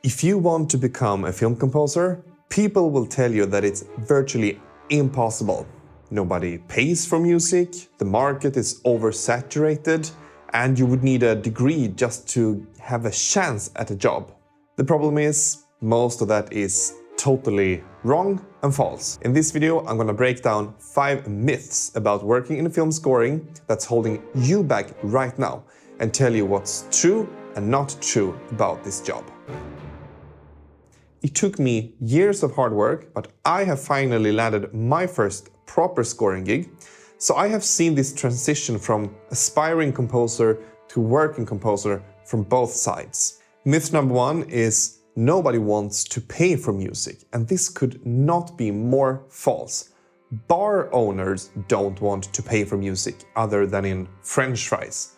If you want to become a film composer, people will tell you that it's virtually impossible. Nobody pays for music, the market is oversaturated, and you would need a degree just to have a chance at a job. The problem is, most of that is totally wrong and false. In this video, I'm gonna break down 5 myths about working in film scoring that's holding you back right now and tell you what's true and not true about this job. It took me years of hard work, but I have finally landed my first proper scoring gig. So I have seen this transition from aspiring composer to working composer from both sides. Myth number 1 is nobody wants to pay for music, and this could not be more false. Bar owners don't want to pay for music other than in French fries.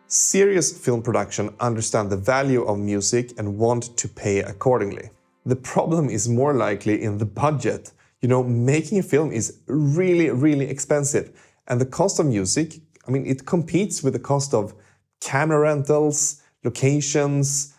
Serious film production understand the value of music and want to pay accordingly. The problem is more likely in the budget. Making a film is really expensive. And the cost of music, it competes with the cost of camera rentals, locations,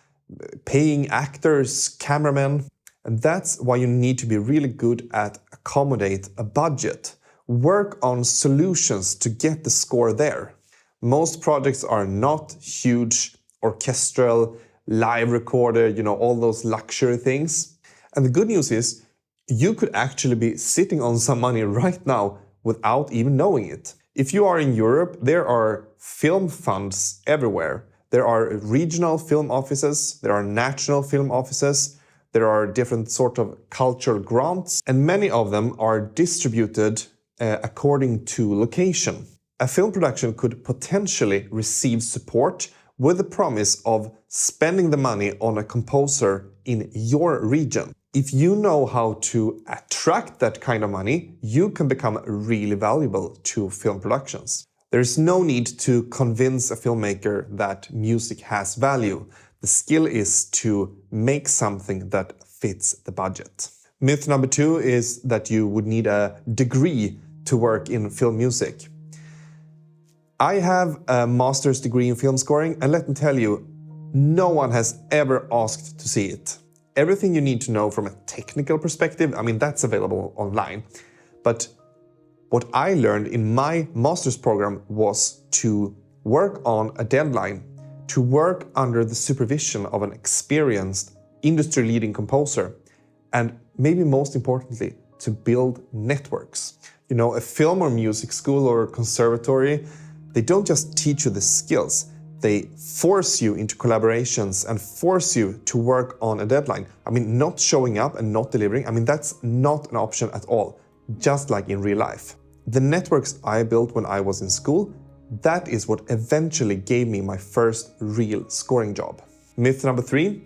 paying actors, cameramen. And that's why you need to be really good at accommodate a budget. Work on solutions to get the score there. Most projects are not huge, orchestral, live recorded, all those luxury things. And the good news is, you could actually be sitting on some money right now without even knowing it. If you are in Europe, there are film funds everywhere. There are regional film offices, there are national film offices, there are different sort of cultural grants, and many of them are distributed according to location. A film production could potentially receive support with the promise of spending the money on a composer in your region. If you know how to attract that kind of money, you can become really valuable to film productions. There is no need to convince a filmmaker that music has value. The skill is to make something that fits the budget. Myth number 2 is that you would need a degree to work in film music. I have a master's degree in film scoring, and let me tell you, no one has ever asked to see it. Everything you need to know from a technical perspective, that's available online. But what I learned in my master's program was to work on a deadline, to work under the supervision of an experienced, industry-leading composer, and maybe most importantly, to build networks. A film or music school or conservatory, they don't just teach you the skills, they force you into collaborations and force you to work on a deadline. Not showing up and not delivering, that's not an option at all, just like in real life. The networks I built when I was in school, that is what eventually gave me my first real scoring job. Myth number 3,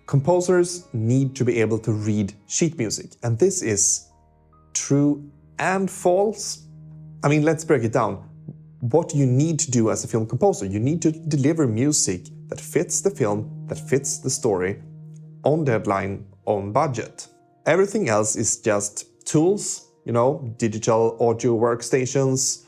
composers need to be able to read sheet music. And this is true and false. Let's break it down. What do you need to do as a film composer? You need to deliver music that fits the film, that fits the story, on deadline, on budget. Everything else is just tools, digital audio workstations,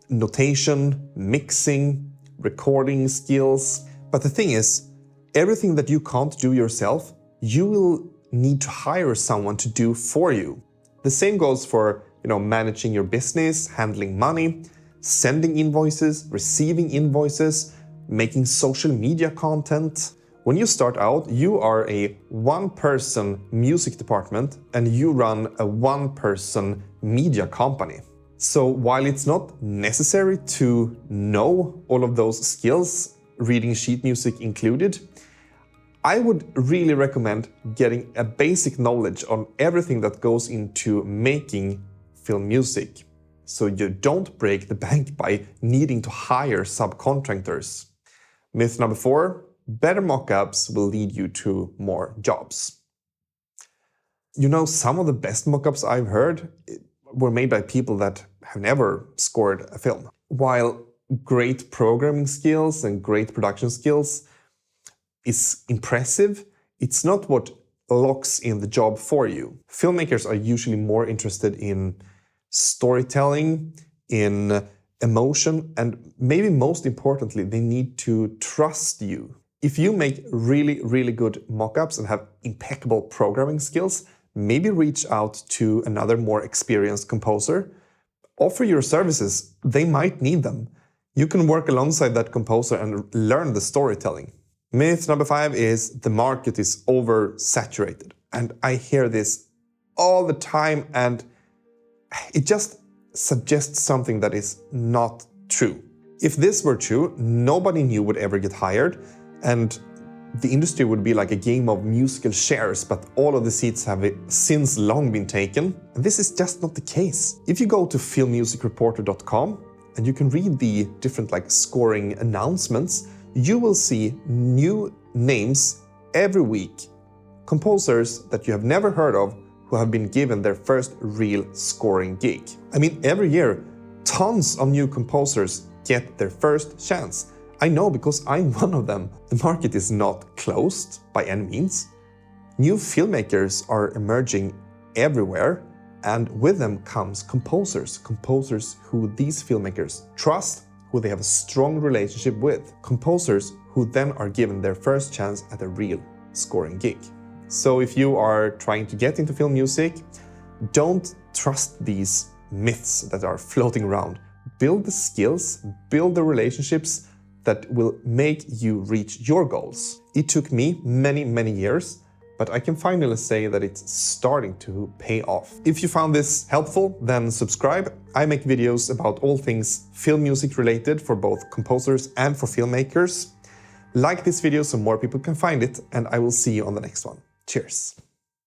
notation, mixing, recording skills. But the thing is, everything that you can't do yourself, you will need to hire someone to do for you. The same goes for, managing your business, handling money, sending invoices, receiving invoices, making social media content. When you start out, you are a one-person music department and you run a one-person media company. So while it's not necessary to know all of those skills, reading sheet music included, I would really recommend getting a basic knowledge on everything that goes into making film music, so you don't break the bank by needing to hire subcontractors. Myth number 4, better mockups will lead you to more jobs. Some of the best mockups I've heard were made by people that have never scored a film. While great programming skills and great production skills is impressive, it's not what locks in the job for you. Filmmakers are usually more interested in storytelling, in emotion, and maybe most importantly, they need to trust you. If you make really good mockups and have impeccable programming skills, maybe reach out to another more experienced composer. Offer your services, they might need them. You can work alongside that composer and learn the storytelling. Myth number 5 is the market is oversaturated. And I hear this all the time, and it just suggests something that is not true. If this were true, nobody new would ever get hired, and the industry would be like a game of musical chairs, but all of the seats have since long been taken. And this is just not the case. If you go to filmmusicreporter.com and you can read the different scoring announcements, you will see new names every week. Composers that you have never heard of who have been given their first real scoring gig. I mean, every year, tons of new composers get their first chance. I know because I'm one of them. The market is not closed by any means. New filmmakers are emerging everywhere, and with them comes composers who these filmmakers trust, who they have a strong relationship with, composers who then are given their first chance at a real scoring gig. So if you are trying to get into film music, don't trust these myths that are floating around. Build the skills, build the relationships that will make you reach your goals. It took me many years, but I can finally say that it's starting to pay off. If you found this helpful, then subscribe. I make videos about all things film music related for both composers and for filmmakers. Like this video so more people can find it, and I will see you on the next one. Cheers.